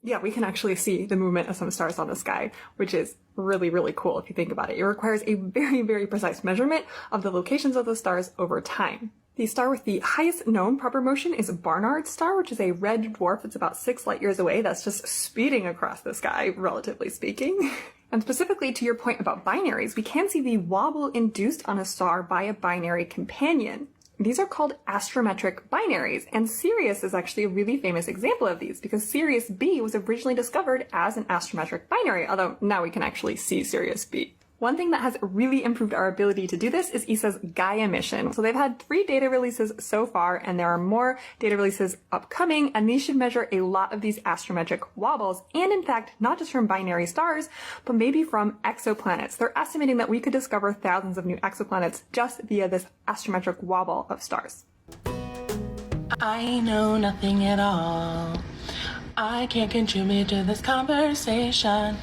Yeah, we can actually see the movement of some stars on the sky, which is really, really cool if you think about it. It requires a very, very precise measurement of the locations of the stars over time. The star with the highest known proper motion is Barnard's star, which is a red dwarf that's about 6 light years away. That's just speeding across the sky, relatively speaking. And specifically to your point about binaries, we can see the wobble induced on a star by a binary companion. These are called astrometric binaries, and Sirius is actually a really famous example of these because Sirius B was originally discovered as an astrometric binary, although now we can actually see Sirius B. One thing that has really improved our ability to do this is ESA's Gaia mission. So they've had 3 data releases so far, and there are more data releases upcoming, and these should measure a lot of these astrometric wobbles, and in fact, not just from binary stars, but maybe from exoplanets. They're estimating that we could discover thousands of new exoplanets just via this astrometric wobble of stars. I know nothing at all. I can't contribute to this conversation.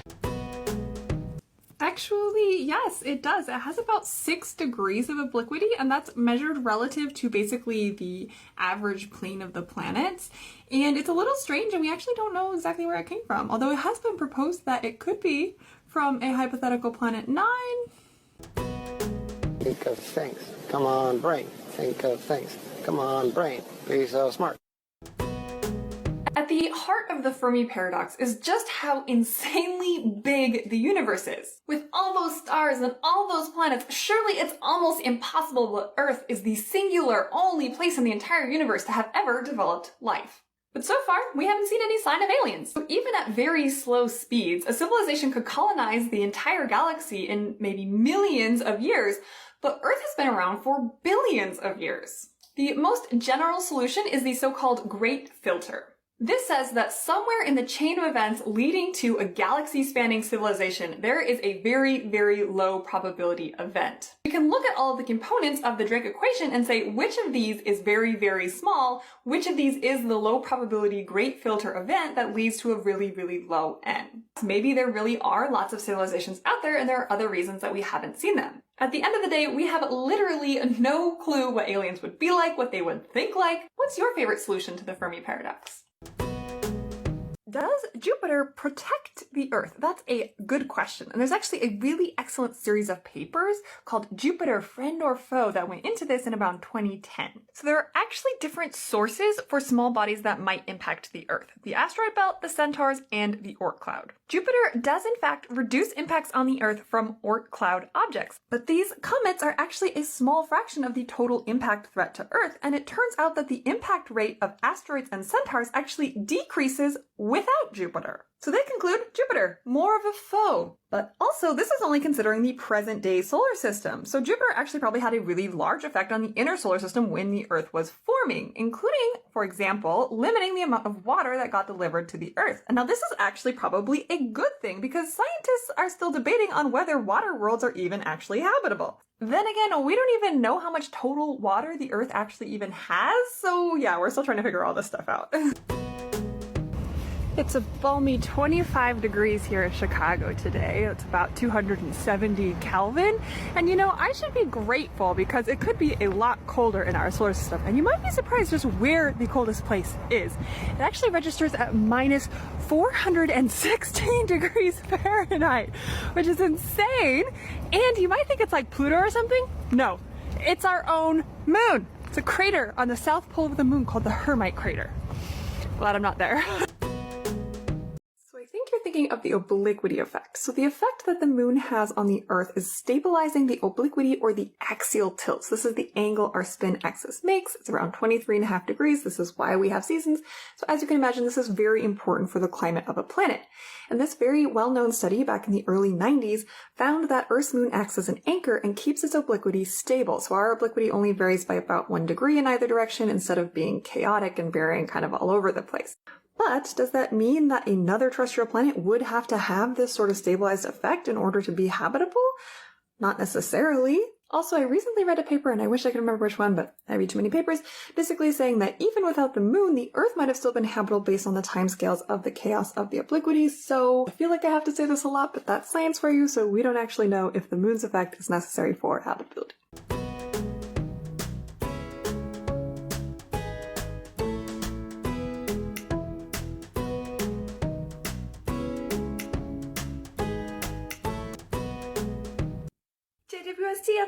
Actually, yes, it does. It has about 6 degrees of obliquity, and that's measured relative to basically the average plane of the planets. And it's a little strange, and we actually don't know exactly where it came from, although it has been proposed that it could be from a hypothetical planet 9. Think of things. Come on, brain. Think of things. Come on, brain. Be so smart. At the heart of the Fermi paradox is just how insanely big the universe is. With all those stars and all those planets, surely it's almost impossible that Earth is the singular only place in the entire universe to have ever developed life. But so far, we haven't seen any sign of aliens. So even at very slow speeds, a civilization could colonize the entire galaxy in maybe millions of years, but Earth has been around for billions of years. The most general solution is the so-called Great Filter. This says that somewhere in the chain of events leading to a galaxy-spanning civilization, there is a very, very low probability event. We can look at all of the components of the Drake equation and say which of these is very, very small, which of these is the low probability great filter event that leads to a really, really low n. Maybe there really are lots of civilizations out there and there are other reasons that we haven't seen them. At the end of the day, we have literally no clue what aliens would be like, what they would think like. What's your favorite solution to the Fermi paradox? Does Jupiter protect the Earth? That's a good question. And there's actually a really excellent series of papers called Jupiter, Friend or Foe that went into this in about 2010. So there are actually different sources for small bodies that might impact the Earth. The asteroid belt, the centaurs, and the Oort cloud. Jupiter does in fact reduce impacts on the Earth from Oort cloud objects, but these comets are actually a small fraction of the total impact threat to Earth, and it turns out that the impact rate of asteroids and centaurs actually decreases without Jupiter. So they conclude Jupiter, more of a foe. But also, this is only considering the present day solar system. So Jupiter actually probably had a really large effect on the inner solar system when the Earth was forming, including, for example, limiting the amount of water that got delivered to the Earth. And now this is actually probably a good thing because scientists are still debating on whether water worlds are even actually habitable. Then again, we don't even know how much total water the Earth actually even has. So yeah, we're still trying to figure all this stuff out. It's a balmy 25 degrees here in Chicago today. It's about 270 Kelvin. And you know, I should be grateful because it could be a lot colder in our solar system. And you might be surprised just where the coldest place is. It actually registers at minus 416 degrees Fahrenheit, which is insane. And you might think it's like Pluto or something. No, it's our own moon. It's a crater on the south pole of the moon called the Hermite crater. Glad I'm not there. I think you're thinking of the obliquity effect. So the effect that the moon has on the Earth is stabilizing the obliquity or the axial tilt. So this is the angle our spin axis makes. It's around 23.5 degrees. This is why we have seasons. So as you can imagine, this is very important for the climate of a planet. And this very well-known study back in the early 90s found that Earth's moon acts as an anchor and keeps its obliquity stable. So our obliquity only varies by about 1 degree in either direction instead of being chaotic and varying kind of all over the place. But does that mean that another terrestrial planet would have to have this sort of stabilized effect in order to be habitable? Not necessarily. Also, I recently read a paper, and I wish I could remember which one, but I read too many papers, basically saying that even without the moon, the Earth might have still been habitable based on the timescales of the chaos of the obliquity. So I feel like I have to say this a lot, but that's science for you, so we don't actually know if the moon's effect is necessary for habitability.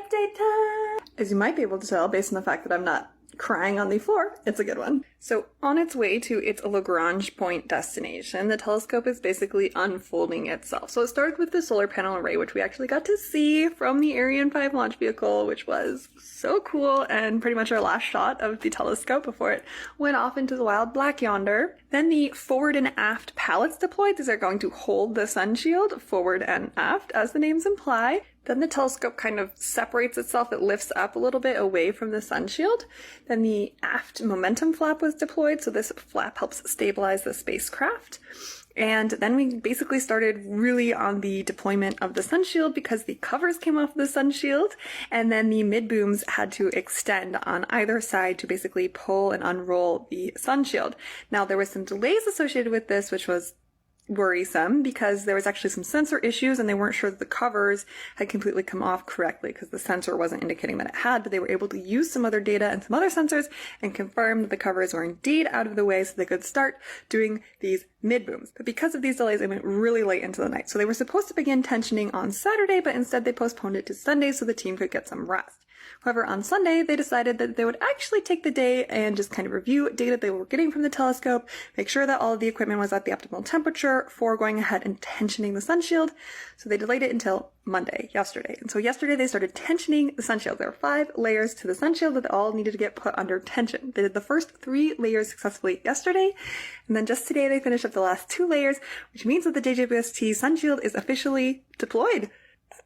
update time! As you might be able to tell based on the fact that I'm not crying on the floor, it's a good one. So on its way to its Lagrange point destination, the telescope is basically unfolding itself. So it started with the solar panel array, which we actually got to see from the Ariane 5 launch vehicle, which was so cool and pretty much our last shot of the telescope before it went off into the wild black yonder. Then the forward and aft pallets deployed. These are going to hold the sun shield forward and aft, as the names imply. Then the telescope kind of separates itself. It lifts up a little bit away from the sun shield. Then the aft momentum flap was deployed, so this flap helps stabilize the spacecraft. And then we basically started really on the deployment of the sun shield because the covers came off the sun shield, and then the mid booms had to extend on either side to basically pull and unroll the sun shield. Now there was some delays associated with this, which was worrisome because there was actually some sensor issues and they weren't sure that the covers had completely come off correctly because the sensor wasn't indicating that it had, but they were able to use some other data and some other sensors and confirm that the covers were indeed out of the way so they could start doing these mid booms. But because of these delays, they went really late into the night. So they were supposed to begin tensioning on Saturday, but instead they postponed it to Sunday so the team could get some rest. However, on Sunday, they decided that they would actually take the day and just kind of review data they were getting from the telescope, make sure that all of the equipment was at the optimal temperature for going ahead and tensioning the sun shield. So they delayed it until Monday, yesterday. And so yesterday they started tensioning the sun shield. There were 5 layers to the sun shield that all needed to get put under tension. They did the first 3 layers successfully yesterday, and then just today they finished up the last 2 layers, which means that the JWST sun shield is officially deployed.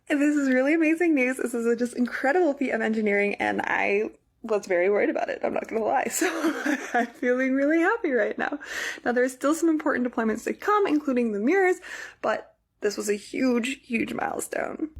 And this is really amazing news. This is a just incredible feat of engineering, and I was very worried about it. I'm not going to lie. So I'm feeling really happy right now. Now, there's still some important deployments to come, including the mirrors, but this was a huge, huge milestone.